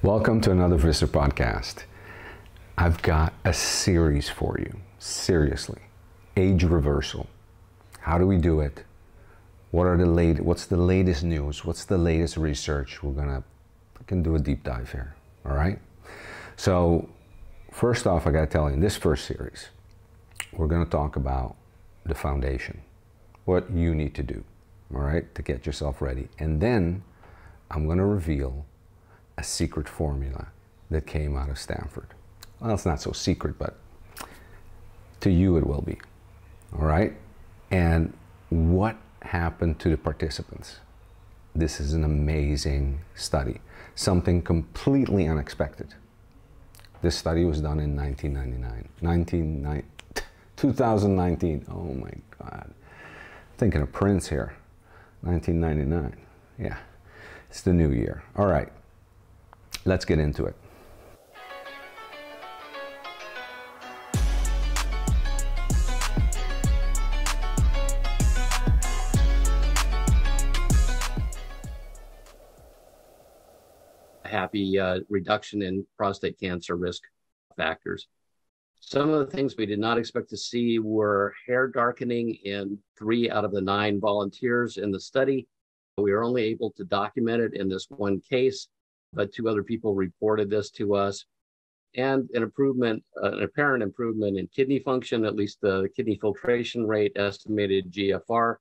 Welcome to another Visser podcast. I've got a series for you, seriously. Age reversal. How do we do it? What's the latest news? What's the latest research? We can do a deep dive here, all right? So, first off, I gotta tell you, in this first series, we're gonna talk about the foundation, what you need to do, all right, to get yourself ready. And then I'm gonna reveal a secret formula that came out of Stanford. Well, it's not so secret, but to you it will be, all right? And what happened to the participants? This is an amazing study, something completely unexpected. This study was done in 2019. Oh my God. Thinking of Prince here. 1999. Yeah, it's the new year. All right, let's get into it. Happy reduction in prostate cancer risk factors. Some of the things we did not expect to see were hair darkening in 3 out of the 9 volunteers in the study. We were only able to document it in this one case, but 2 other people reported this to us. And an apparent improvement in kidney function, at least the kidney filtration rate, estimated GFR,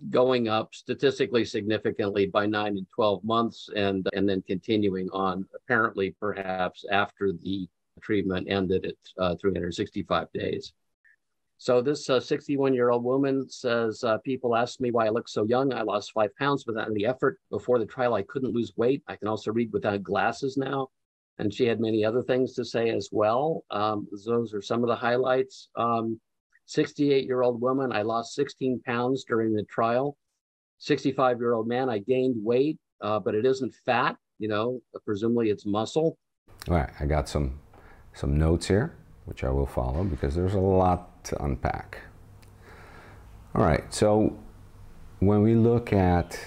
going up statistically significantly by 9 and 12 months, and then continuing on, apparently perhaps after the treatment ended at 365 days. So this 61-year-old woman says, people ask me why I look so young. I lost 5 pounds without any effort. Before the trial, I couldn't lose weight. I can also read without glasses now. And she had many other things to say as well. Those are some of the highlights. 68-year-old woman, I lost 16 pounds during the trial. 65-year-old man, I gained weight, but it isn't fat, presumably it's muscle. All right, I got some notes here, which I will follow because there's a lot to unpack. All right, so when we look at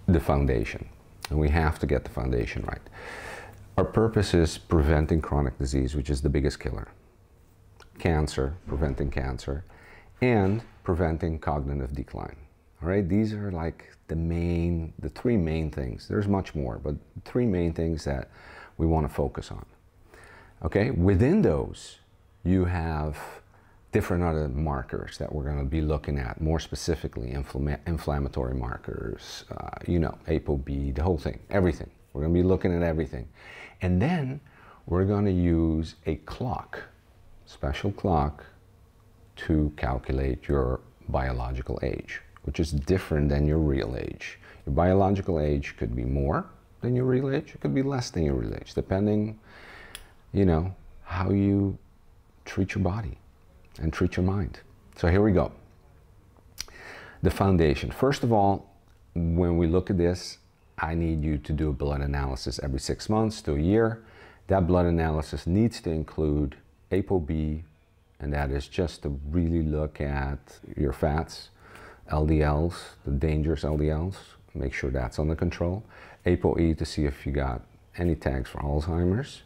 the foundation, and we have to get the foundation right, our purpose is preventing chronic disease, which is the biggest killer. Cancer, preventing cancer, and preventing cognitive decline. All right, these are like the 3 main things. There's much more, but 3 main things that we want to focus on. Okay, within those, you have different other markers that we're going to be looking at, more specifically inflammatory markers, ApoB, the whole thing, everything. We're going to be looking at everything. And then we're going to use a clock, special clock, to calculate your biological age, which is different than your real age. Your biological age could be more than your real age, it could be less than your real age, depending, how you treat your body and treat your mind. So here we go. The foundation. First of all, when we look at this, I need you to do a blood analysis every 6 months to a year. That blood analysis needs to include ApoB, and that is just to really look at your fats, LDLs, the dangerous LDLs, make sure that's under control. ApoE to see if you got any tags for Alzheimer's.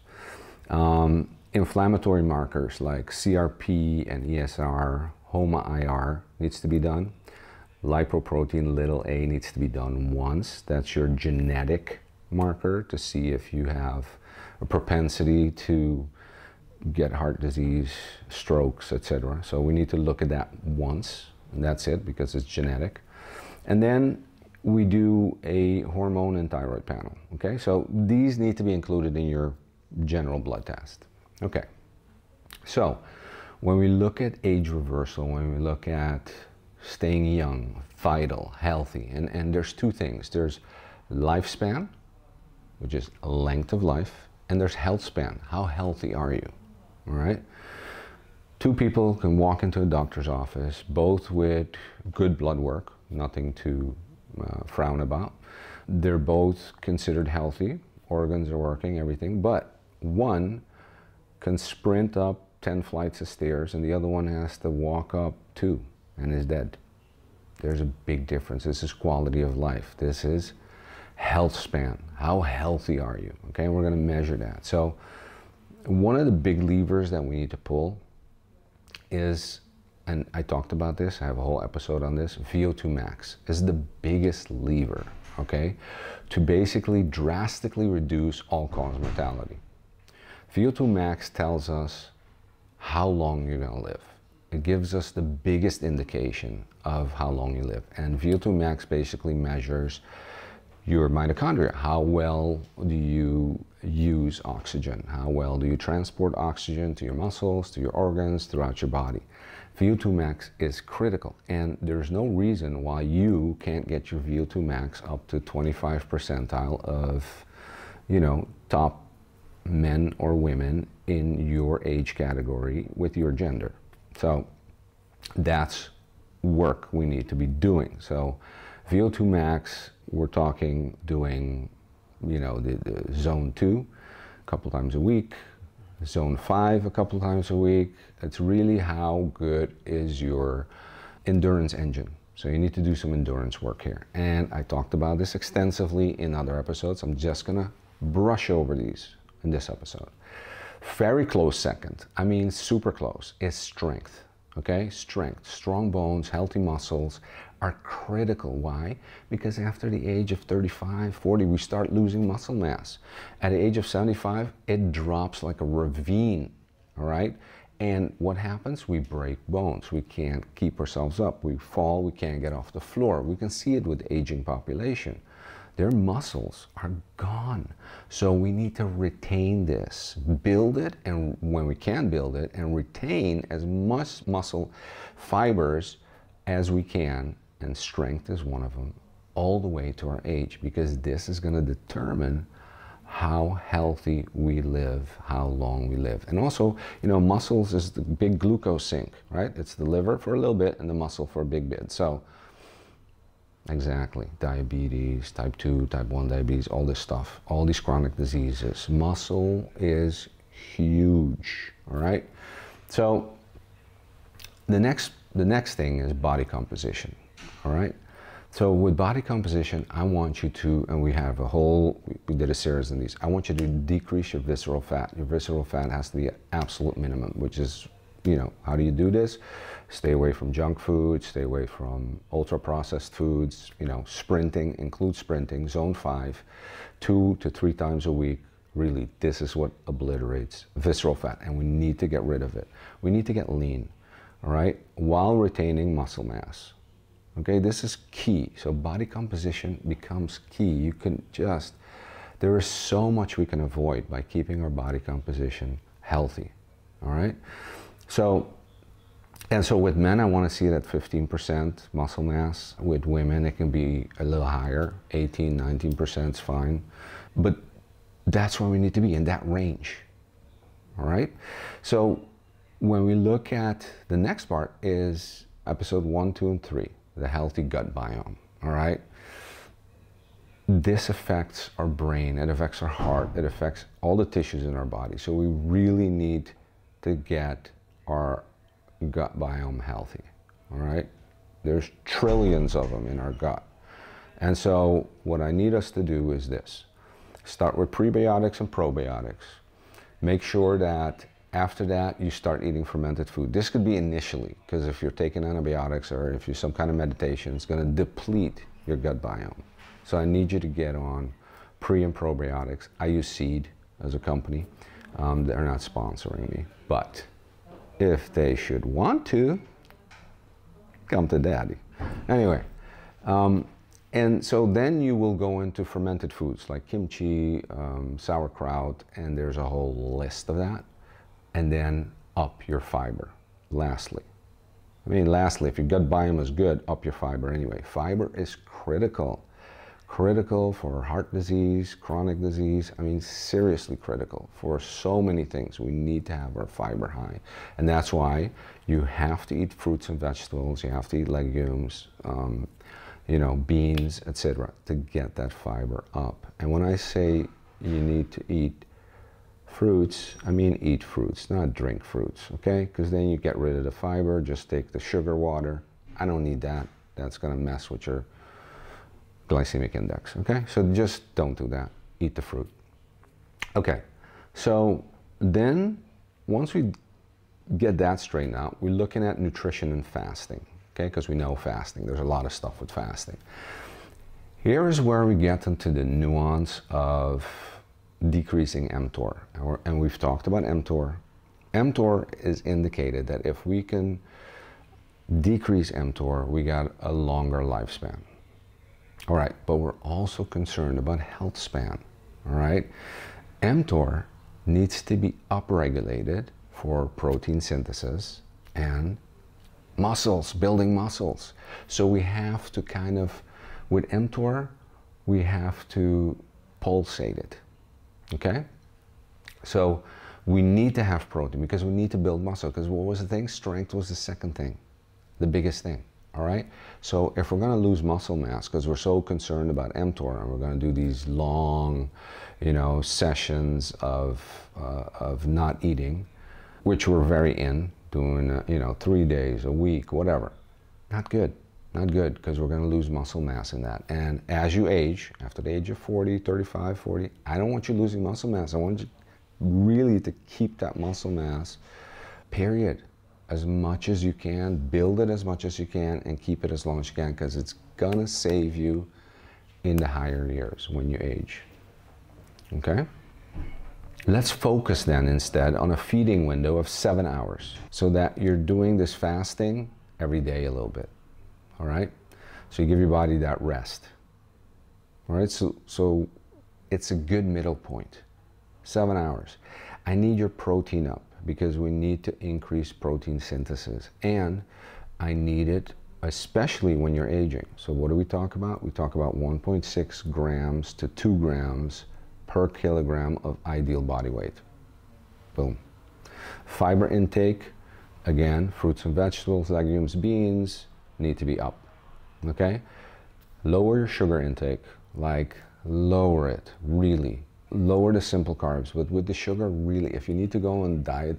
Inflammatory markers like CRP and ESR, HOMA-IR needs to be done. Lipoprotein little a needs to be done once. That's your genetic marker to see if you have a propensity to get heart disease, strokes, etc. So we need to look at that once, and that's it because it's genetic. And then we do a hormone and thyroid panel, okay? So these need to be included in your general blood test. Okay, so when we look at age reversal, when we look at staying young, vital, healthy, and there's 2 things. There's lifespan, which is length of life, and there's health span. How healthy are you? All right. 2 people can walk into a doctor's office, both with good blood work, nothing to frown about. They're both considered healthy, organs are working, everything, but one can sprint up 10 flights of stairs and the other one has to walk up 2 and is dead. There's a big difference. This is quality of life. This is health span. How healthy are you? Okay, and we're going to measure that. So one of the big levers that we need to pull is, and I talked about this, I have a whole episode on this, VO2 max is the biggest lever, okay, to basically drastically reduce all-cause mortality. VO2 max tells us how long you're going to live. It gives us the biggest indication of how long you live. And VO2 max basically measures your mitochondria. How well do you use oxygen? How well do you transport oxygen to your muscles, to your organs, throughout your body? VO2 max is critical, and there's no reason why you can't get your VO2 max up to 25 percentile of, you know, top men or women in your age category with your gender. So that's work we need to be doing. So VO2 max, we're talking doing, you know, the zone 2 a couple times a week, zone 5 a couple times a week. It's really how good is your endurance engine. So you need to do some endurance work here. And I talked about this extensively in other episodes. I'm just gonna brush over these in this episode. Very close second, I mean super close, is strength. Okay, strength, strong bones, healthy muscles are critical. Why? Because after the age of 35, 40, we start losing muscle mass. At the age of 75, it drops like a ravine, all right? And what happens? We break bones. We can't keep ourselves up. We fall, we can't get off the floor. We can see it with the aging population. Their muscles are gone. So we need to retain this, build it, and when we can build it, and retain as much muscle fibers as we can, and strength is one of them, all the way to our age, because this is going to determine how healthy we live, how long we live. And also, you know, muscles is the big glucose sink, right? It's the liver for a little bit and the muscle for a big bit. So exactly, diabetes, type 2, type 1 diabetes, all this stuff, all these chronic diseases. Muscle is huge, all right? So the next thing is body composition, all right? So with body composition, I want you to, and we have a whole, we did a series on these, I want you to decrease your visceral fat. Your visceral fat has to be an absolute minimum, which is, you know, how do you do this? Stay away from junk food, stay away from ultra-processed foods, you know, sprinting, include sprinting, zone 5, 2 to 3 times a week. Really, this is what obliterates visceral fat, and we need to get rid of it. We need to get lean, all right, while retaining muscle mass. Okay, this is key. So body composition becomes key. You can just, there is so much we can avoid by keeping our body composition healthy, all right? So, and so with men, I want to see it at 15% muscle mass. With women, it can be a little higher, 18, 19% is fine. But that's where we need to be, in that range, all right? So when we look at the next part is episode 1, 2, and 3, the healthy gut biome, all right? This affects our brain, it affects our heart, it affects all the tissues in our body. So we really need to get our gut biome healthy, all right? There's trillions of them in our gut. And so what I need us to do is this. Start with prebiotics and probiotics. Make sure that after that you start eating fermented food. This could be initially, because if you're taking antibiotics or if you're some kind of meditation, it's going to deplete your gut biome. So I need you to get on pre and probiotics. I use Seed as a company. They're not sponsoring me, but if they should want to, come to daddy. Anyway, and so then you will go into fermented foods like kimchi, sauerkraut, and there's a whole list of that. And then up your fiber, lastly. I mean, lastly, if your gut biome is good, up your fiber anyway. Fiber is critical. Critical for heart disease, chronic disease. I mean, seriously critical for so many things. We need to have our fiber high. And that's why you have to eat fruits and vegetables, you have to eat legumes, you know, beans, etc., to get that fiber up. And when I say you need to eat fruits, I mean eat fruits, not drink fruits, okay? Because then you get rid of the fiber, just take the sugar water. I don't need that. That's gonna mess with your glycemic index, okay? So just don't do that. eat the fruit. Okay, so then once we get that straightened out, we're looking at nutrition and fasting, okay? Because we know fasting, there's a lot of stuff with fasting. Here is where we get into the nuance of decreasing mTOR, and we've talked about mTOR. mTOR is indicated that if we can decrease mTOR, we got a longer lifespan. All right, but we're also concerned about health span, all right? mTOR needs to be upregulated for protein synthesis and muscles, building muscles. So we have to kind of, with mTOR, we have to pulsate it, okay? So we need to have protein because we need to build muscle, because what was the thing? Strength was the second thing, the biggest thing, all right? So if we're gonna lose muscle mass, because we're so concerned about mTOR, and we're gonna do these long, you know, sessions of not eating, which we're very in, doing, you know, 3 days, a week, whatever. Not good, not good, because we're gonna lose muscle mass in that. And as you age, after the age of 40, 35, 40, I don't want you losing muscle mass. I want you really to keep that muscle mass, period. As much as you can, build it as much as you can, and keep it as long as you can, because it's gonna save you in the higher years when you age, okay? Let's focus then instead on a feeding window of 7 hours, so that you're doing this fasting every day a little bit, all right? So you give your body that rest, all right? So it's a good middle point, 7 hours. I need your protein up, because we need to increase protein synthesis, and I need it especially when you're aging. So what do we talk about? We talk about 1.6 grams to 2 grams per kilogram of ideal body weight. Boom. Fiber intake, again, fruits and vegetables, legumes, beans, need to be up, okay? Lower your sugar intake, like lower it, really. Lower the simple carbs, but with the sugar, really, if you need to go on diet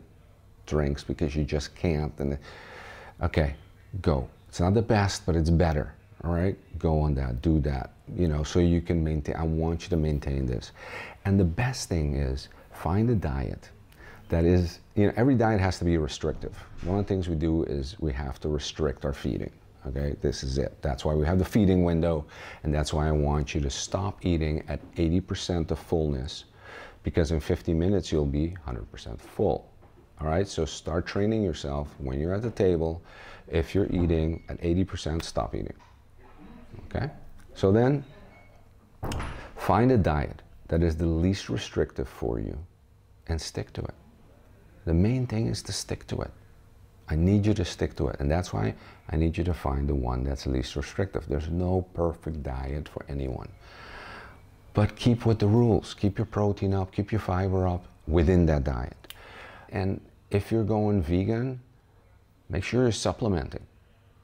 drinks because you just can't, then, okay, go. It's not the best, but it's better, all right? Go on that, do that, you know, so you can maintain, I want you to maintain this. And the best thing is, find a diet that is, you know, every diet has to be restrictive. One of the things we do is we have to restrict our feeding. Okay, this is it. That's why we have the feeding window, and that's why I want you to stop eating at 80% of fullness, because in 50 minutes you'll be 100% full. All right, so start training yourself when you're at the table. If you're eating at 80%, stop eating. Okay, so then find a diet that is the least restrictive for you and stick to it. The main thing is to stick to it. I need you to stick to it, and that's why I need you to find the one that's least restrictive. There's no perfect diet for anyone. But keep with the rules. Keep your protein up, keep your fiber up within that diet. And if you're going vegan, make sure you're supplementing.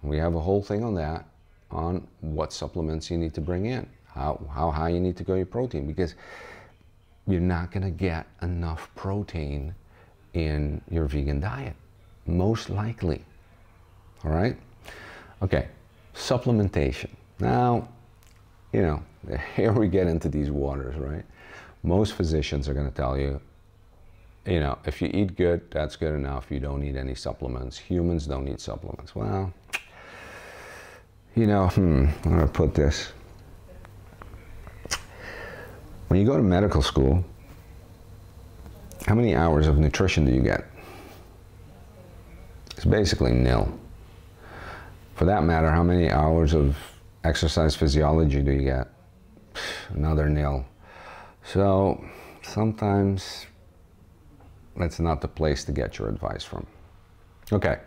We have a whole thing on that, on what supplements you need to bring in, how high you need to go your protein, because you're not gonna get enough protein in your vegan diet. Most likely, all right? Okay, supplementation. Now, you know, here we get into these waters, right? Most physicians are gonna tell you, you know, if you eat good, that's good enough. You don't need any supplements. Humans don't need supplements. Well, you know, I'm gonna put this. When you go to medical school, how many hours of nutrition do you get? It's basically nil. For that matter, how many hours of exercise physiology do you get? Another nil. So sometimes that's not the place to get your advice from. Okay.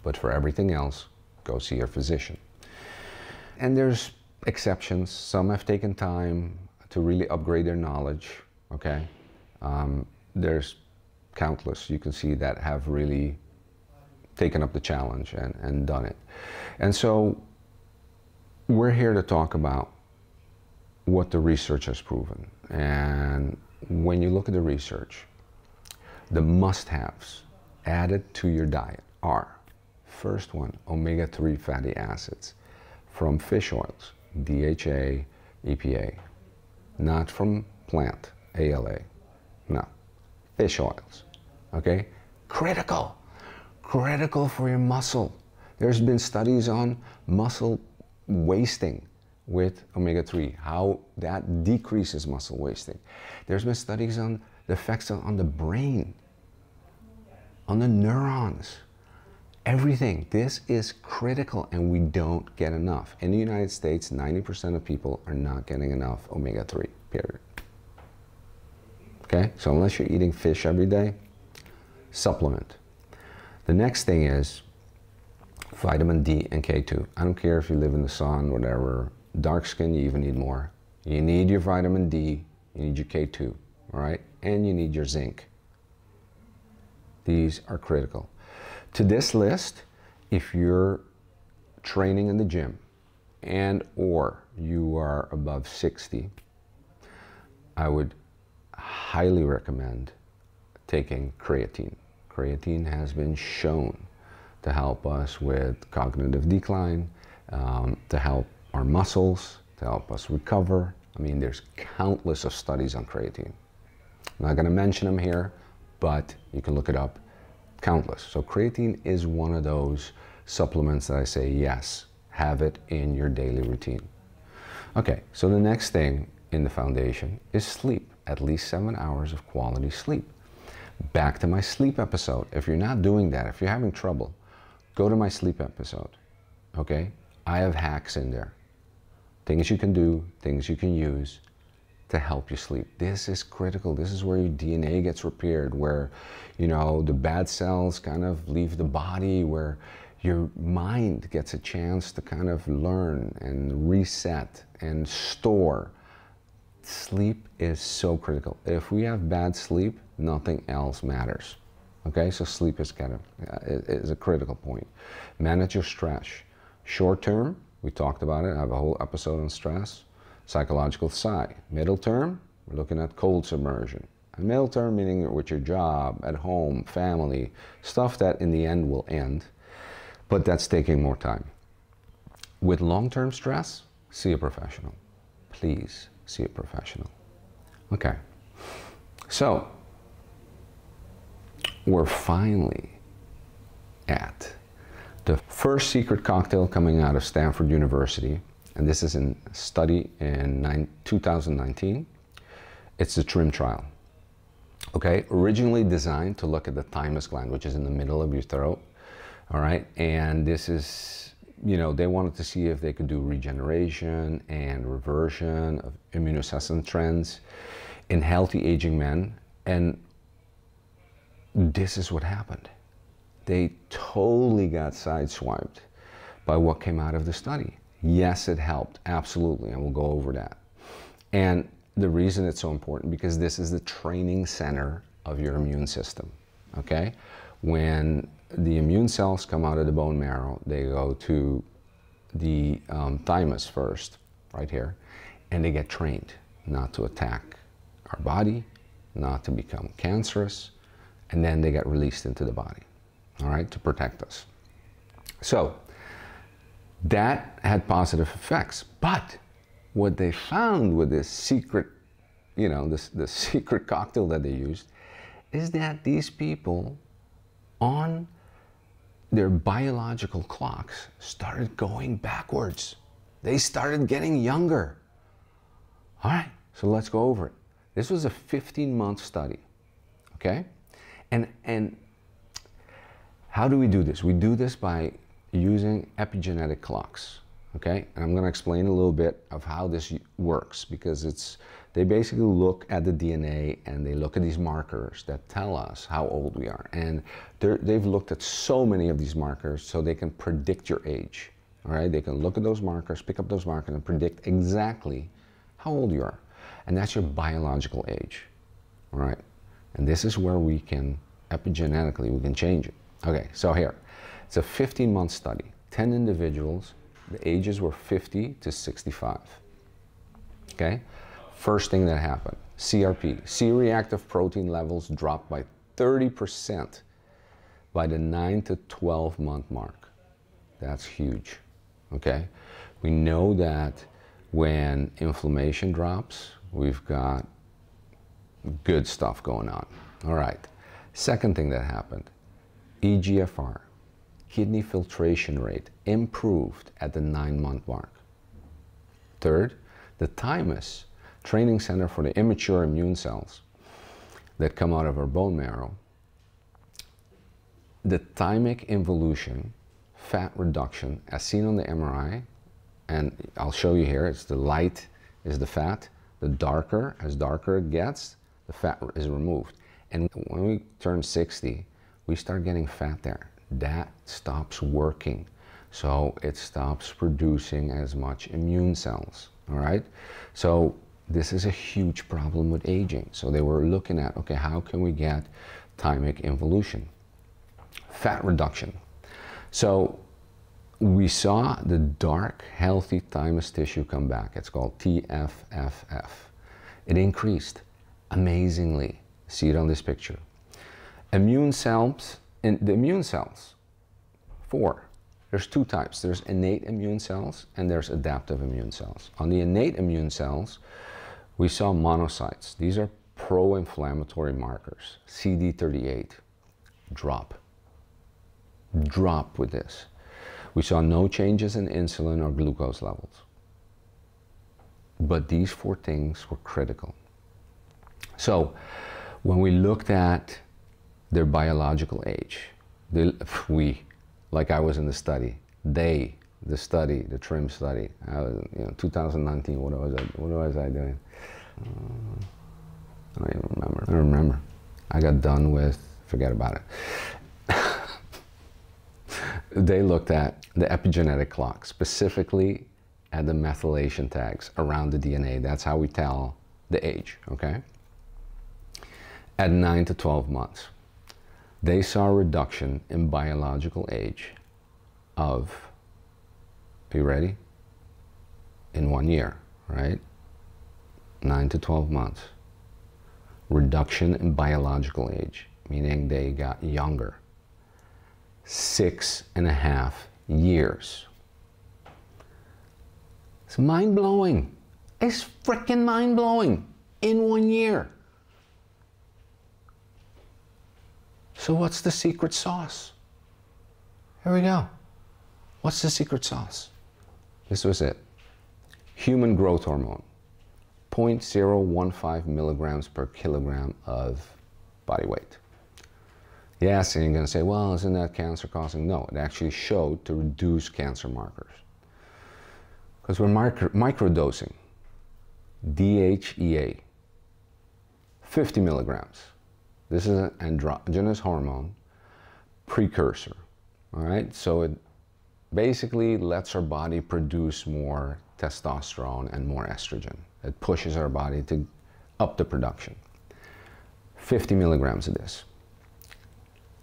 But for everything else, go see your physician. And there's exceptions. Some have taken time to really upgrade their knowledge, okay? There's countless, you can see, that have really taken up the challenge and done it. And so we're here to talk about what the research has proven. And when you look at the research, the must-haves added to your diet are, first one, omega-3 fatty acids from fish oils, DHA, EPA. not from plant, ALA, no, fish oils, okay? Critical for your muscle. There's been studies on muscle wasting with omega-3, how that decreases muscle wasting. There's been studies on the effects on the brain, on the neurons, everything. This is critical and we don't get enough. In the United States, 90% of people are not getting enough omega-3, period. Okay, so unless you're eating fish every day, supplement. The next thing is vitamin D and K2. I don't care if you live in the sun, whatever, dark skin, you even need more. You need your vitamin D, you need your K2, all right? And you need your zinc. These are critical. To this list, if you're training in the gym and or you are above 60, I would highly recommend taking creatine. Creatine has been shown to help us with cognitive decline, to help our muscles, to help us recover. I mean, there's countless of studies on creatine. I'm not going to mention them here, but you can look it up. Countless. So creatine is one of those supplements that I say, yes, have it in your daily routine. Okay, so the next thing in the foundation is sleep. At least 7 hours of quality sleep. Back to my sleep episode. If you're not doing that, if you're having trouble, go to my sleep episode, okay? I have hacks in there. Things you can do, things you can use to help you sleep. This is critical. This is where your DNA gets repaired, where, you know, the bad cells kind of leave the body, where your mind gets a chance to kind of learn and reset and store. Sleep is so critical. If we have bad sleep, nothing else matters. Okay, so sleep is kind of is a critical point. Manage your stress. Short term, we talked about it. I have a whole episode on stress. Psychological sigh. Middle term, we're looking at cold submersion. And middle term meaning with your job, at home, family, stuff that in the end will end, but that's taking more time. With long-term stress, see a professional. Please see a professional. Okay, so we're finally at the first secret cocktail coming out of Stanford University, and this is a study in 2019. It's the TRIIM trial. Okay, originally designed to look at the thymus gland, which is in the middle of your throat. All right, and this is, you know, they wanted to see if they could do regeneration and reversion of immunosuppressant trends in healthy aging men, and this is what happened. They totally got sideswiped by what came out of the study. Yes, it helped, absolutely, and we'll go over that. And the reason it's so important, because this is the training center of your immune system, okay? When the immune cells come out of the bone marrow, they go to the thymus first, right here, and they get trained not to attack our body, not to become cancerous, and then they get released into the body, all right, to protect us. So that had positive effects, but what they found with this secret, you know, this secret cocktail that they used, is that these people on their biological clocks started going backwards. They started getting younger. All right, so let's go over it. This was a 15-month study, okay? And how do we do this? We do this by using epigenetic clocks, okay? And I'm gonna explain a little bit of how this works, because they basically look at the DNA and they look at these markers that tell us how old we are. And they've looked at so many of these markers so they can predict your age, all right? They can look at those markers, pick up those markers and predict exactly how old you are. And that's your biological age, all right? And this is where we can, epigenetically, we can change it. Okay, so here, it's a 15-month study, 10 individuals, the ages were 50 to 65, okay? First thing that happened, CRP, C-reactive protein levels dropped by 30% by the 9 to 12 month mark. That's huge, okay? We know that when inflammation drops, we've got good stuff going on. All right. Second thing that happened, eGFR, kidney filtration rate, improved at the 9-month mark. Third, the thymus, training center for the immature immune cells that come out of our bone marrow, the thymic involution, fat reduction, as seen on the MRI, and I'll show you here, it's the light is the fat, the darker, as darker it gets, the fat is removed. And when we turn 60, we start getting fat there. That stops working. So it stops producing as much immune cells, all right? So this is a huge problem with aging. So they were looking at, okay, how can we get thymic involution? Fat reduction. So we saw the dark, healthy thymus tissue come back. It's called TFFF. It increased amazingly. See it on this picture. Immune cells, and the immune cells, 4. There's 2 types. There's innate immune cells and there's adaptive immune cells. On the innate immune cells, we saw monocytes. These are pro-inflammatory markers. CD38, drop with this. We saw no changes in insulin or glucose levels. But these 4 things were critical. So when we looked at their biological age, like I was in the study, the TRIIM study, 2019, what was I doing? I don't even remember. I don't remember. I got done with, forget about it. They looked at the epigenetic clock, specifically at the methylation tags around the DNA. That's how we tell the age, okay? At 9 to 12 months, they saw a reduction in biological age of, are you ready? In 1 year, right? 9 to 12 months. Reduction in biological age, meaning they got younger. 6.5 years. It's mind-blowing. It's freaking mind-blowing in 1 year. So what's the secret sauce? Here we go. What's the secret sauce? This was it. Human growth hormone, 0.015 milligrams per kilogram of body weight. Yes, and you're going to say, well, isn't that cancer causing? No, it actually showed to reduce cancer markers. Because we're microdosing. DHEA, 50 milligrams. This is an androgynous hormone precursor, all right? So it basically lets our body produce more testosterone and more estrogen. It pushes our body to up the production. 50 milligrams of this.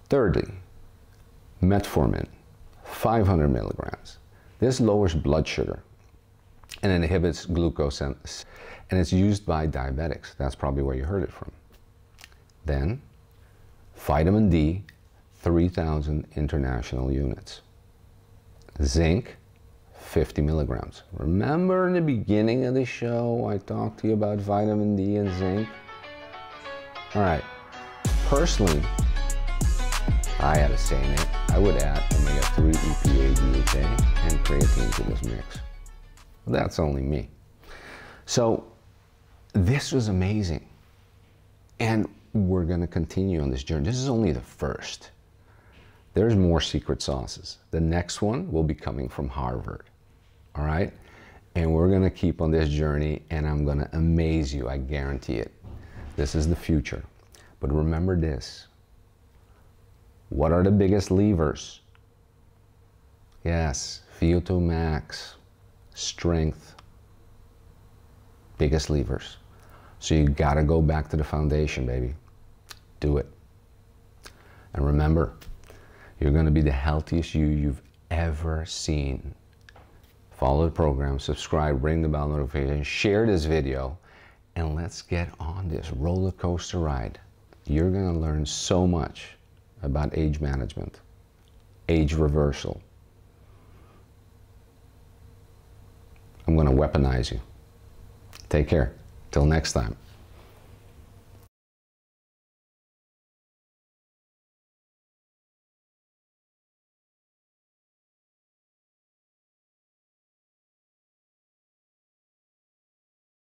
Thirdly, metformin, 500 milligrams. This lowers blood sugar and inhibits glucose, and it's used by diabetics. That's probably where you heard it from. Then, vitamin D, 3,000 international units. Zinc, 50 milligrams. Remember in the beginning of the show, I talked to you about vitamin D and zinc? All right, personally, I had a say in it. I would add omega-3, EPA, DHA, and creatine to this mix. That's only me. So this was amazing. And we're going to continue on this journey. This is only the first. There's more secret sauces. The next one will be coming from Harvard. All right? And we're going to keep on this journey, and I'm going to amaze you. I guarantee it. This is the future. But remember this. What are the biggest levers? Yes, VO2 max, strength, biggest levers. So you gotta go back to the foundation, baby. Do it. And remember, you're gonna be the healthiest you've ever seen. Follow the program, subscribe, ring the bell notification, share this video, and let's get on this roller coaster ride. You're gonna learn so much about age management, age reversal. I'm going to weaponize you. Take care. Till next time.